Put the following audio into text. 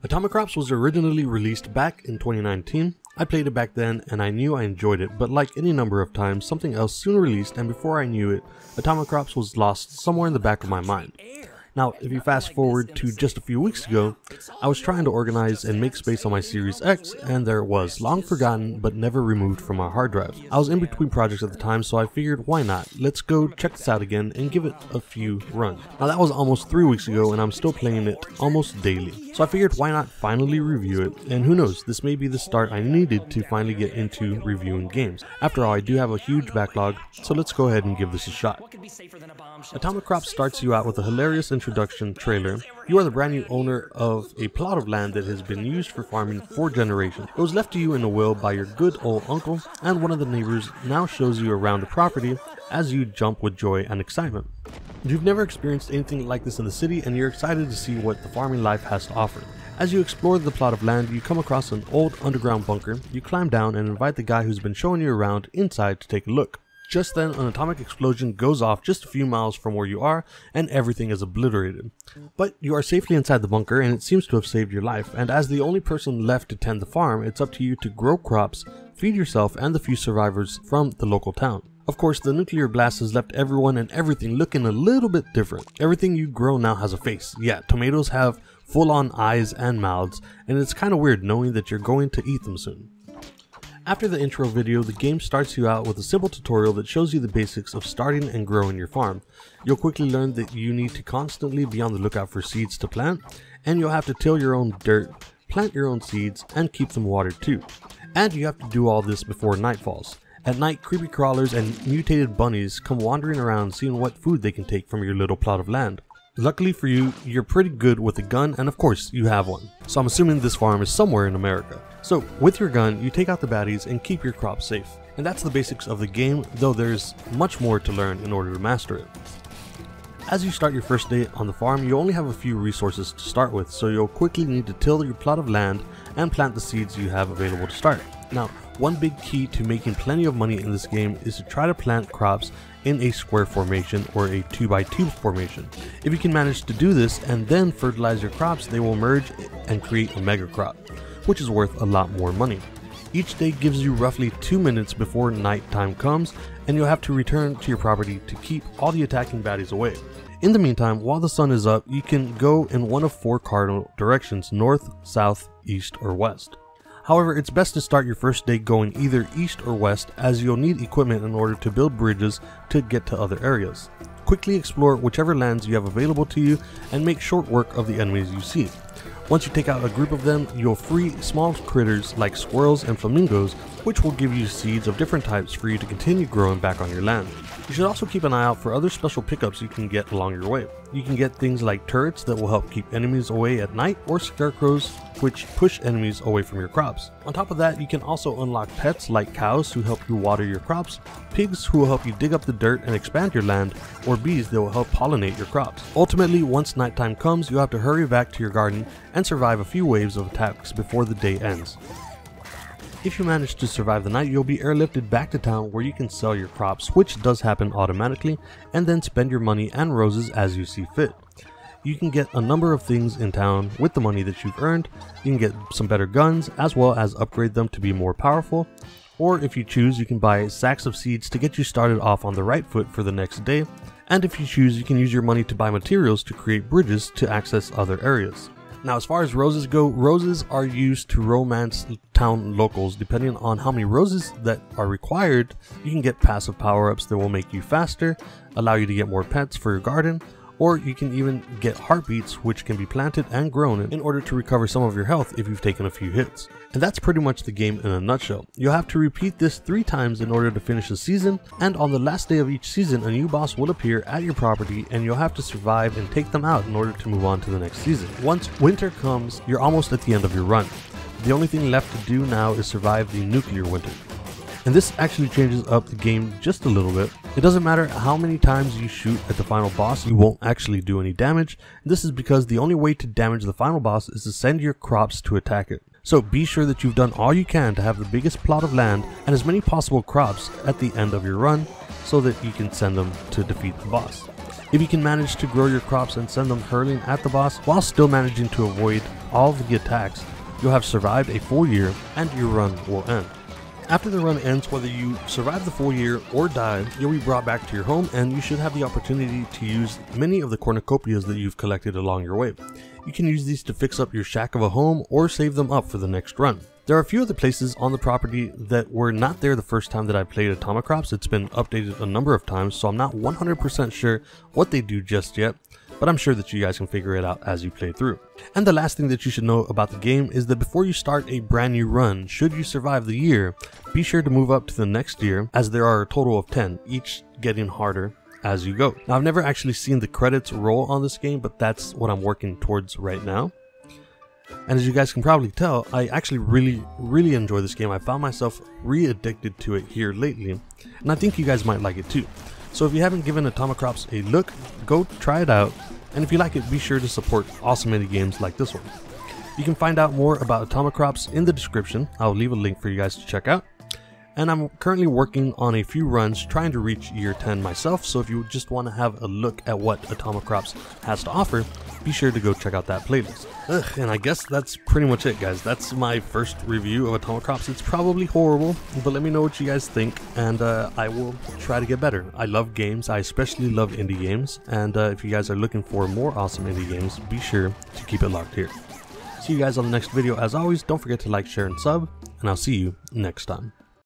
Atomicrops was originally released back in 2019. I played it back then and I knew I enjoyed it, but like any number of times, something else soon released, and before I knew it, Atomicrops was lost somewhere in the back of my mind. Now, if you fast forward to just a few weeks ago, I was trying to organize and make space on my Series X, and there it was, long forgotten but never removed from my hard drive. I was in between projects at the time, so I figured why not, let's go check this out again and give it a few runs. Now that was almost 3 weeks ago and I'm still playing it almost daily, so I figured why not finally review it, and who knows, this may be the start I needed to finally get into reviewing games. After all, I do have a huge backlog, so let's go ahead and give this a shot. Atomicrops starts you out with a hilarious introduction trailer. You are the brand new owner of a plot of land that has been used for farming for generations. It was left to you in a will by your good old uncle, and one of the neighbors now shows you around the property as you jump with joy and excitement. You've never experienced anything like this in the city, and you're excited to see what the farming life has to offer. As you explore the plot of land, you come across an old underground bunker. You climb down and invite the guy who's been showing you around inside to take a look. Just then, an atomic explosion goes off just a few miles from where you are, and everything is obliterated. But you are safely inside the bunker, and it seems to have saved your life, and as the only person left to tend the farm, it's up to you to grow crops, feed yourself and the few survivors from the local town. Of course, the nuclear blast has left everyone and everything looking a little bit different. Everything you grow now has a face. Yeah, tomatoes have full-on eyes and mouths, and it's kind of weird knowing that you're going to eat them soon. After the intro video, the game starts you out with a simple tutorial that shows you the basics of starting and growing your farm. You'll quickly learn that you need to constantly be on the lookout for seeds to plant, and you'll have to till your own dirt, plant your own seeds, and keep them watered too. And you have to do all this before night falls. At night, creepy crawlers and mutated bunnies come wandering around seeing what food they can take from your little plot of land. Luckily for you, you're pretty good with a gun, and of course, you have one. So I'm assuming this farm is somewhere in America. So, with your gun, you take out the baddies and keep your crops safe. And that's the basics of the game, though there's much more to learn in order to master it. As you start your first day on the farm, you only have a few resources to start with, so you'll quickly need to till your plot of land and plant the seeds you have available to start. Now, one big key to making plenty of money in this game is to try to plant crops in a square formation or a 2x2 formation. If you can manage to do this and then fertilize your crops, they will merge and create a mega crop, which is worth a lot more money. Each day gives you roughly 2 minutes before nighttime comes, and you'll have to return to your property to keep all the attacking baddies away. In the meantime, while the sun is up, you can go in one of 4 cardinal directions: north, south, east, or west. However, it's best to start your first day going either east or west, as you'll need equipment in order to build bridges to get to other areas. Quickly explore whichever lands you have available to you and make short work of the enemies you see. Once you take out a group of them, you'll free small critters like squirrels and flamingos, which will give you seeds of different types for you to continue growing back on your land. You should also keep an eye out for other special pickups you can get along your way. You can get things like turrets that will help keep enemies away at night, or scarecrows which push enemies away from your crops. On top of that, you can also unlock pets like cows who help you water your crops, pigs who will help you dig up the dirt and expand your land, or bees that will help pollinate your crops. Ultimately, once nighttime comes, you have to hurry back to your garden and survive a few waves of attacks before the day ends. If you manage to survive the night, you'll be airlifted back to town where you can sell your crops, which does happen automatically, and then spend your money and roses as you see fit. You can get a number of things in town with the money that you've earned. You can get some better guns, as well as upgrade them to be more powerful, or if you choose, you can buy sacks of seeds to get you started off on the right foot for the next day, and if you choose, you can use your money to buy materials to create bridges to access other areas. Now, as far as roses go, roses are used to romance town locals. Depending on how many roses that are required, you can get passive power-ups that will make you faster, allow you to get more pets for your garden, or you can even get heartbeats, which can be planted and grown in order to recover some of your health if you've taken a few hits. And that's pretty much the game in a nutshell. You'll have to repeat this 3 times in order to finish the season, and on the last day of each season, a new boss will appear at your property and you'll have to survive and take them out in order to move on to the next season. Once winter comes, you're almost at the end of your run. The only thing left to do now is survive the nuclear winter. And this actually changes up the game just a little bit. It doesn't matter how many times you shoot at the final boss, you won't actually do any damage. This is because the only way to damage the final boss is to send your crops to attack it. So be sure that you've done all you can to have the biggest plot of land and as many possible crops at the end of your run so that you can send them to defeat the boss. If you can manage to grow your crops and send them hurling at the boss while still managing to avoid all of the attacks, you'll have survived a full year and your run will end. After the run ends, whether you survive the full year or die, you'll be brought back to your home and you should have the opportunity to use many of the cornucopias that you've collected along your way. You can use these to fix up your shack of a home or save them up for the next run. There are a few other places on the property that were not there the first time that I played Atomicrops. It's been updated a number of times, so I'm not 100% sure what they do just yet, but I'm sure that you guys can figure it out as you play through. And the last thing that you should know about the game is that before you start a brand new run, should you survive the year, be sure to move up to the next year, as there are a total of 10, each getting harder as you go. Now, I've never actually seen the credits roll on this game, but that's what I'm working towards right now. And as you guys can probably tell, I actually really enjoy this game. I found myself re-addicted to it here lately, and I think you guys might like it too. So if you haven't given Atomicrops a look, go try it out, and if you like it, be sure to support awesome indie games like this one. You can find out more about Atomicrops in the description. I'll leave a link for you guys to check out. And I'm currently working on a few runs trying to reach year 10 myself, so if you just want to have a look at what Atomicrops has to offer, be sure to go check out that playlist. And I guess that's pretty much it, guys. That's my first review of Atomicrops. It's probably horrible, but let me know what you guys think, and I will try to get better. I love games. I especially love indie games, and if you guys are looking for more awesome indie games, be sure to keep it locked here. See you guys on the next video. As always, don't forget to like, share, and sub, and I'll see you next time.